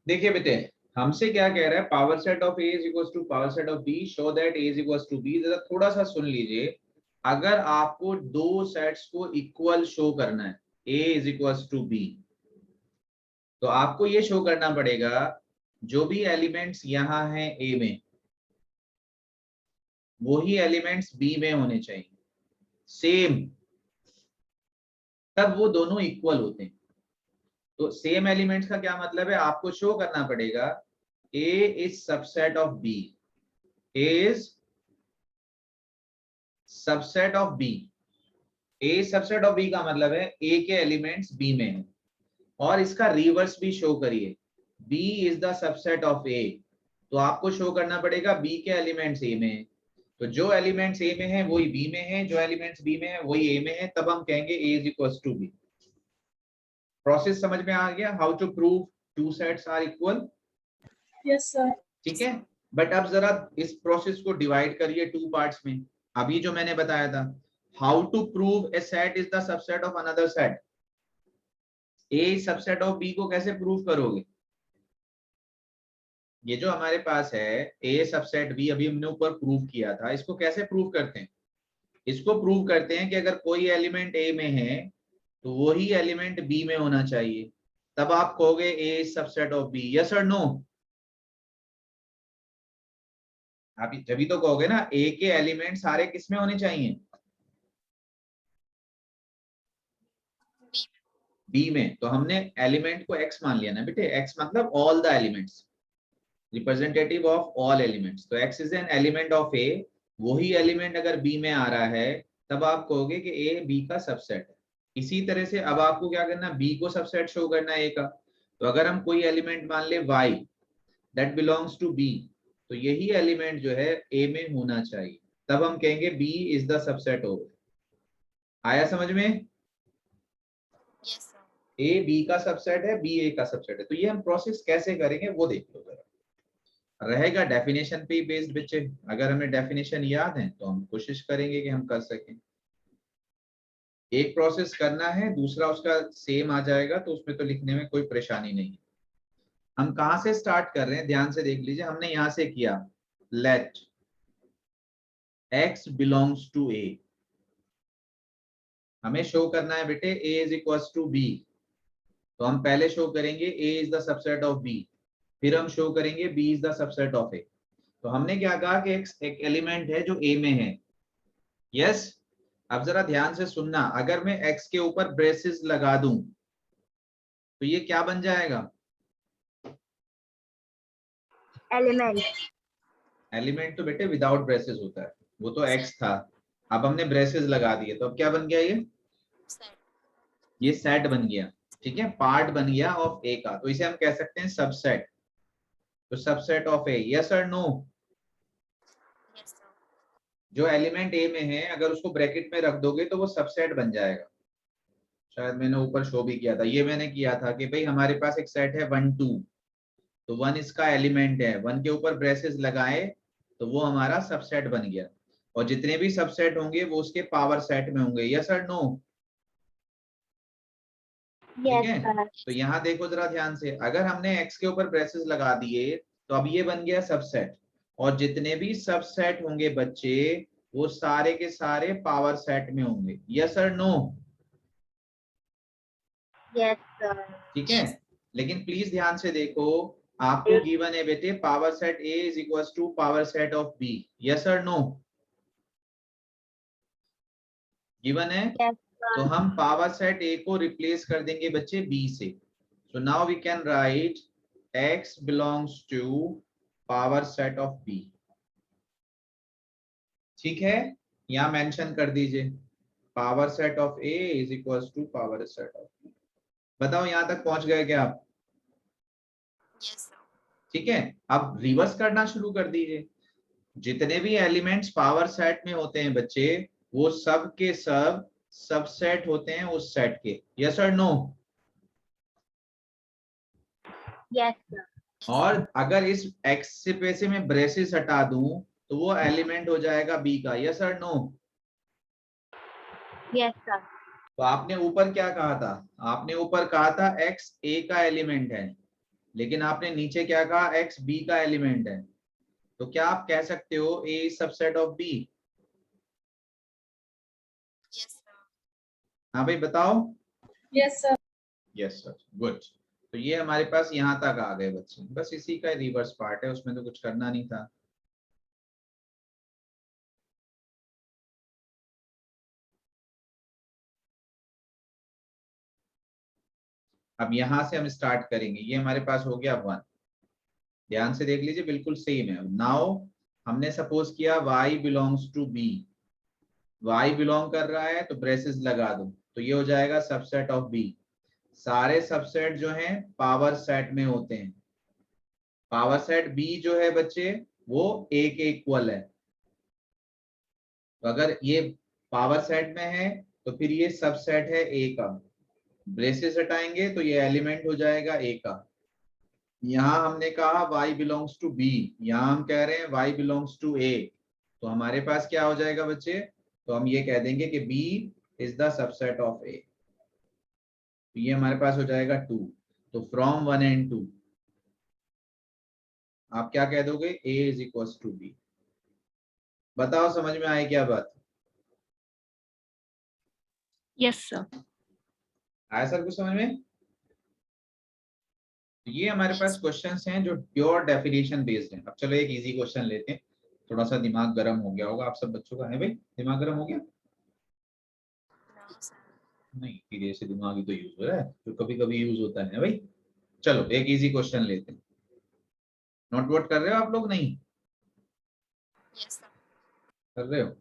देखिए बेटे, हमसे क्या कह रहा है, power set of A is equal to power set of B, show that A is equal to B. थोड़ा सा सुन लीजिए, अगर आपको दो सेट्स को इक्वल शो करना है, ए इज इक्वल टू बी, तो आपको ये शो करना पड़ेगा जो भी एलिमेंट्स यहाँ हैं ए में, वही एलिमेंट्स बी में होने चाहिए सेम, तब वो दोनों इक्वल होते हैं। तो सेम एलिमेंट्स का क्या मतलब है, आपको शो करना पड़ेगा A is subset of B, A is subset of B. A subset of B का मतलब है ए के एलिमेंट्स बी में है, और इसका रिवर्स भी शो करिए, B is the subset of A. तो आपको शो करना पड़ेगा बी के एलिमेंट्स ए में है, तो जो एलिमेंट्स ए में है वही बी में है, जो एलिमेंट्स बी में है वही ए में है, तब हम कहेंगे A is equal to B. Process समझ में आ गया, how to prove two sets are equal? Yes sir. ठीक है, बट अब जरा इस प्रोसेस को डिवाइड करिए टू पार्ट्स में। अभी जो मैंने बताया था, how to prove a set is the subset of another set, A subset of B को कैसे प्रूव करोगे? ये जो हमारे पास है ए सबसेट बी, अभी हमने ऊपर प्रूव किया था, इसको कैसे प्रूव करते हैं? इसको प्रूव करते हैं कि अगर कोई एलिमेंट ए में है तो वही एलिमेंट बी में होना चाहिए, तब आप कहोगे ए सबसेट ऑफ बी। यस और नो? आप जब तो कहोगे ना ए के एलिमेंट सारे किस में होने चाहिए, बी में। तो हमने एलिमेंट को एक्स मान लिया ना बेटे, एक्स मतलब all the elements, representative of all elements. तो X is an element of A, वही एलिमेंट अगर बी में आ रहा है तब आप कहोगे कि ए बी का सबसेट है। इसी तरह से अब आपको क्या करना, बी को सबसेट शो करना है ए का। तो अगर हम कोई एलिमेंट मान ले y that belongs to b, तो यही एलिमेंट जो है a में होना चाहिए, तब हम कहेंगे b is the subset of. आया समझ में? Yes sir. a b का सबसेट है, b a का सबसेट है। तो ये हम प्रोसेस कैसे करेंगे वो देख लो जरा, रहेगा डेफिनेशन पे बेस्ड बच्चे। अगर हमें डेफिनेशन याद है तो हम कोशिश करेंगे कि हम कर सकें। एक प्रोसेस करना है, दूसरा उसका सेम आ जाएगा, तो उसमें तो लिखने में कोई परेशानी नहीं है। हम कहां से स्टार्ट कर रहे हैं, ध्यान से देख लीजिए। हमने यहां से किया, let x belongs to a। हमें शो करना है बेटे a is equal to b, तो हम पहले शो करेंगे a is the subset of b, फिर हम शो करेंगे b is the subset of a। तो हमने क्या कहा कि एक एलिमेंट है जो a में है। यस, अब जरा ध्यान से सुनना, अगर मैं x के ऊपर ब्रेसेस लगा दूं तो ये क्या बन जाएगा? एलिमेंट। एलिमेंट तो बेटे विदाउट ब्रेसेस होता है, वो तो x था, अब हमने ब्रेसेस लगा दिए तो अब क्या बन गया? ये सेट बन गया। ठीक है, पार्ट बन गया ऑफ ए का, तो इसे हम कह सकते हैं सबसेट। तो सबसेट ऑफ ए, यस और नो? Yes sir. जो एलिमेंट ए में है अगर उसको ब्रैकेट में रख दोगे तो वो सबसेट बन जाएगा। शायद मैंने ऊपर शो भी किया था, ये मैंने किया था कि भाई हमारे पास एक सेट है 1 2, तो 1 इसका एलिमेंट है, 1 के ऊपर ब्रेसेस लगाए तो वो हमारा सबसेट बन गया, और जितने भी सबसेट होंगे वो उसके पावर सेट में होंगे। यस और नो? ठीक यस है, सर। तो यहाँ देखो जरा ध्यान से, अगर हमने x के ऊपर ब्रेसेस लगा दिए तो अब ये बन गया सबसेट, और जितने भी सबसेट होंगे बच्चे वो सारे के सारे पावर सेट में होंगे। यस और नो? Yes sir. ठीक है, लेकिन प्लीज ध्यान से देखो, आपको गिवन है बेटे power set a is equal to power set of b। Yes और नो? गिवन है, यस तो सर। हम पावर सेट a को रिप्लेस कर देंगे बच्चे b से। So now we can write x belongs to power set of b। ठीक है, यहाँ मेंशन कर दीजिए power set of a is equal to power set of b। बताओ यहाँ तक पहुंच गए क्या आप? Yes sir. ठीक है, अब रिवर्स करना शुरू कर दीजिए। जितने भी एलिमेंट्स पावर सेट में होते हैं बच्चे, वो सब के सब सबसेट होते हैं उस सेट के। यस और नो? Yes sir. और अगर इस x से पे से मैं ब्रेसेस हटा दूं तो वो एलिमेंट हो जाएगा b का। यस और नो? Yes sir. तो आपने ऊपर क्या कहा था? आपने ऊपर कहा था x a का एलिमेंट है, लेकिन आपने नीचे क्या कहा, x b का एलिमेंट है, तो क्या आप कह सकते हो a is subset of b? Yes, sir. हाँ भाई बताओ। Yes, sir. Yes sir, good. तो ये हमारे पास यहाँ तक आ गए बच्चे, बस इसी का रिवर्स पार्ट है, उसमें तो कुछ करना नहीं था। अब यहाँ से हम स्टार्ट करेंगे, ये हमारे पास हो गया 1। ध्यान से देख लीजिए, बिल्कुल सेम है। नाउ हमने सपोज किया y belongs to b, y belong कर रहा है तो ब्रेसेस लगा दो, तो ये हो जाएगा सबसेट ऑफ b। सारे सबसेट जो हैं पावर सेट में होते हैं, पावर सेट b जो है बच्चे वो a के इक्वल है। तो अगर ये पावर सेट में है तो फिर ये सबसेट है a का, ब्रेसेस हटाएंगे तो ये एलिमेंट हो जाएगा a का। यहाँ हमने कहा y बिलोंग्स टू b, यहाँ हम कह रहे हैं y बिलोंग्स टू a, तो हमारे पास क्या हो जाएगा बच्चे, तो हम ये कह देंगे कि b is the subset of a। तो ये हमारे पास हो जाएगा 2। तो फ्रॉम 1 and 2 आप क्या कह दोगे, a is equal to b। बताओ समझ में आए क्या बात? Yes, sir. आया सर कुछ समझ में? तो ये हमारे पास क्वेश्चंस हैं जो प्योर डेफिनेशन बेस्ड हैं। अब चलो एक इजी क्वेश्चन लेते हैं, थोड़ा सा दिमाग गर्म हो गया होगा आप सब बच्चों का, है भाई दिमाग गर्म हो गया? No, sir. नहीं, धीरे से दिमाग ही तो यूज हो रहा है, जो कभी कभी यूज होता है भाई। चलो एक इजी क्वेश्चन लेते हैं, नोट वोट कर रहे हो आप लोग? नहीं Yes, sir. कर रहे हो?